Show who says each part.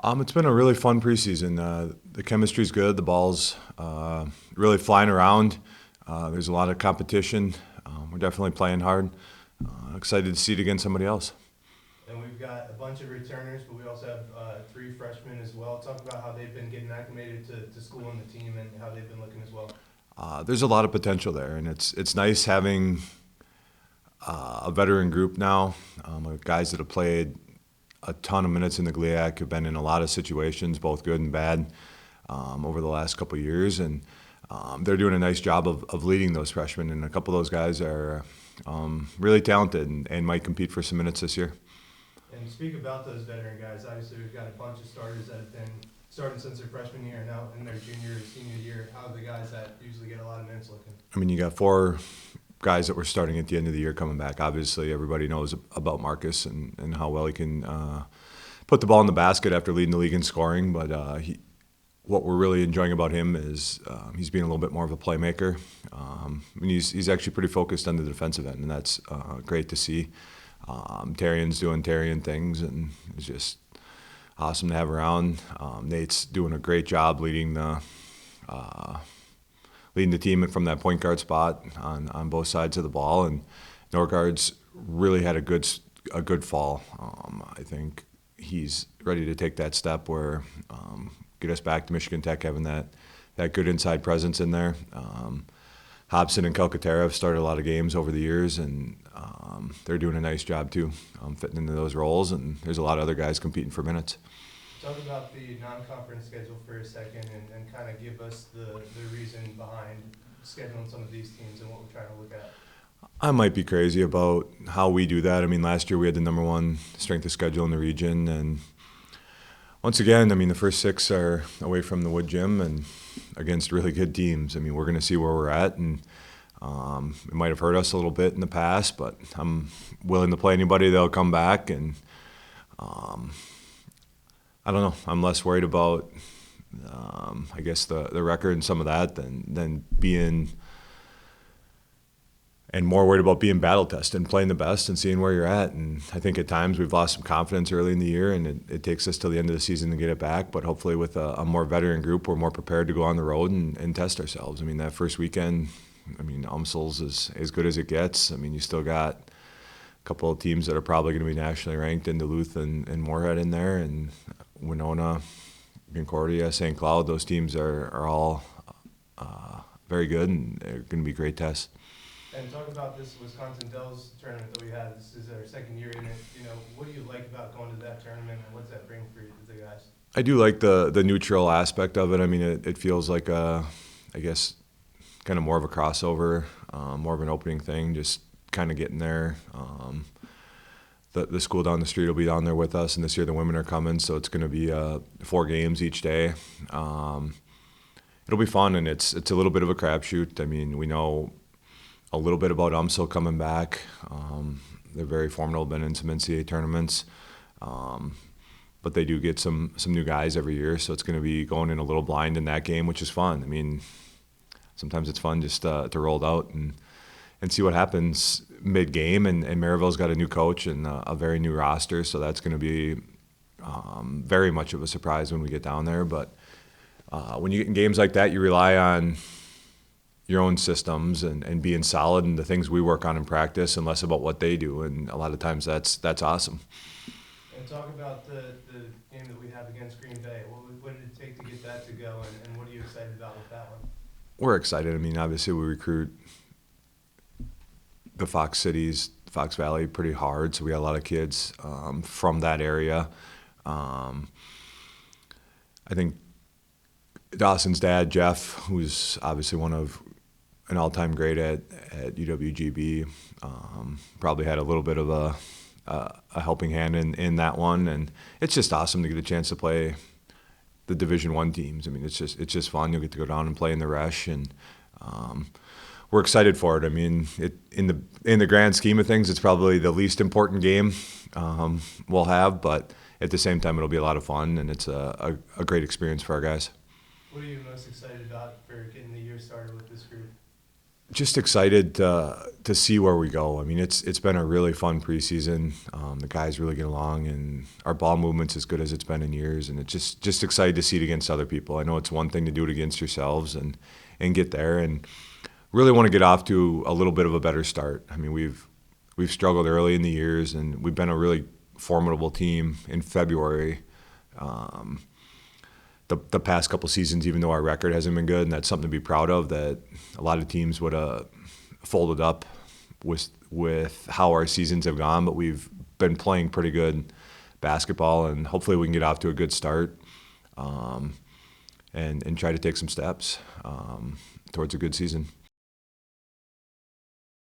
Speaker 1: It's been a really fun preseason. The chemistry's good. The ball's really flying around. There's a lot of competition. We're definitely playing hard. Excited to see it against somebody else.
Speaker 2: And we've got a bunch of returners, but we also have three freshmen as well. Talk about how they've been getting acclimated to school and the team and how they've been looking as well.
Speaker 1: There's a lot of potential there, and it's nice having a veteran group now. Guys that have played a ton of minutes in the GLIAC, have been in a lot of situations, both good and bad, over the last couple of years, and they're doing a nice job of leading those freshmen. And a couple of those guys are really talented and might compete for some minutes this year.
Speaker 2: And speak about those veteran guys. Obviously, we've got a bunch of starters that have been starting since their freshman year and now in their junior or senior year. How are the guys that usually get a lot of minutes looking?
Speaker 1: I mean, you got four guys that were starting at the end of the year coming back. Obviously, everybody knows about Marcus and how well he can put the ball in the basket after leading the league in scoring. But what we're really enjoying about him is he's being a little bit more of a playmaker. He's actually pretty focused on the defensive end, and that's great to see. Tarian's doing Tarian things, and it's just awesome to have around. Nate's doing a great job leading the team from that point guard spot on both sides of the ball. And Norgard's really had a good fall. I think he's ready to take that step where get us back to Michigan Tech having that good inside presence in there. Hobson and Calcaterra have started a lot of games over the years, and they're doing a nice job too, fitting into those roles. And there's a lot of other guys competing for minutes.
Speaker 2: Talk about the non-conference schedule for a second and kind of give us the reason behind scheduling some of these teams and what we're trying to look at.
Speaker 1: I might be crazy about how we do that. I mean, last year we had the number one strength of schedule in the region, and once again, I mean, the first six are away from the Wood Gym and against really good teams. I mean, we're going to see where we're at, and it might have hurt us a little bit in the past, but I'm willing to play anybody that'll come back. And I don't know. I'm less worried about, I guess, the record and some of that than being, and more worried about being battle tested and playing the best and seeing where you're at. And I think at times we've lost some confidence early in the year, and it takes us till the end of the season to get it back. But hopefully with a more veteran group, we're more prepared to go on the road and test ourselves. I mean, that first weekend, I mean, UMSL's is as good as it gets. I mean, you still got a couple of teams that are probably going to be nationally ranked in Duluth and Moorhead in there, and Winona, Concordia, St. Cloud. Those teams are all very good, and they're going to be great tests.
Speaker 2: And talk about this Wisconsin Dells tournament that we had. This is our second year in it. You know, what do you like about going to that tournament, and what does that bring for you, the guys?
Speaker 1: I do like the neutral aspect of it. I mean, it feels like I guess, kind of more of a crossover, more of an opening thing, just kind of getting there. The school down the street will be down there with us, and this year the women are coming, so it's going to be 4 games each day. It'll be fun, and it's a little bit of a crapshoot. I mean, we know a little bit about UMSL coming back. They're very formidable, been in some NCAA tournaments, but they do get some new guys every year, so it's going to be going in a little blind in that game, which is fun. I mean, sometimes it's fun just to roll it out and see what happens mid-game. And Maryville's got a new coach and a very new roster, so that's going to be very much of a surprise when we get down there. But when you get in games like that, you rely on your own systems and being solid in the things we work on in practice and less about what they do. And a lot of times that's awesome.
Speaker 2: And talk about the game that we have against Green Bay. What did it take to get that to go, and what are you excited about with that one?
Speaker 1: We're excited. I mean, obviously we recruit the Fox Cities, Fox Valley pretty hard, so we got a lot of kids from that area. I think Dawson's dad, Jeff, who's obviously an all-time great at UWGB, probably had a little bit of a helping hand in that one, and it's just awesome to get a chance to play the Division I teams. I mean, it's just fun. You'll get to go down and play in the Resch, and we're excited for it. I mean, in the grand scheme of things, it's probably the least important game we'll have, but at the same time, it'll be a lot of fun, and it's a great experience for our guys.
Speaker 2: What are you most excited about for getting the year started with this group?
Speaker 1: Just excited to see where we go. I mean, it's been a really fun preseason. The guys really get along, and our ball movement's as good as it's been in years. And it's just excited to see it against other people. I know it's one thing to do it against yourselves and get there, and really want to get off to a little bit of a better start. I mean, we've struggled early in the years, and we've been a really formidable team in February. The past couple seasons, even though our record hasn't been good, and that's something to be proud of, that a lot of teams would have folded up with how our seasons have gone, but we've been playing pretty good basketball, and hopefully we can get off to a good start, and try to take some steps towards a good season.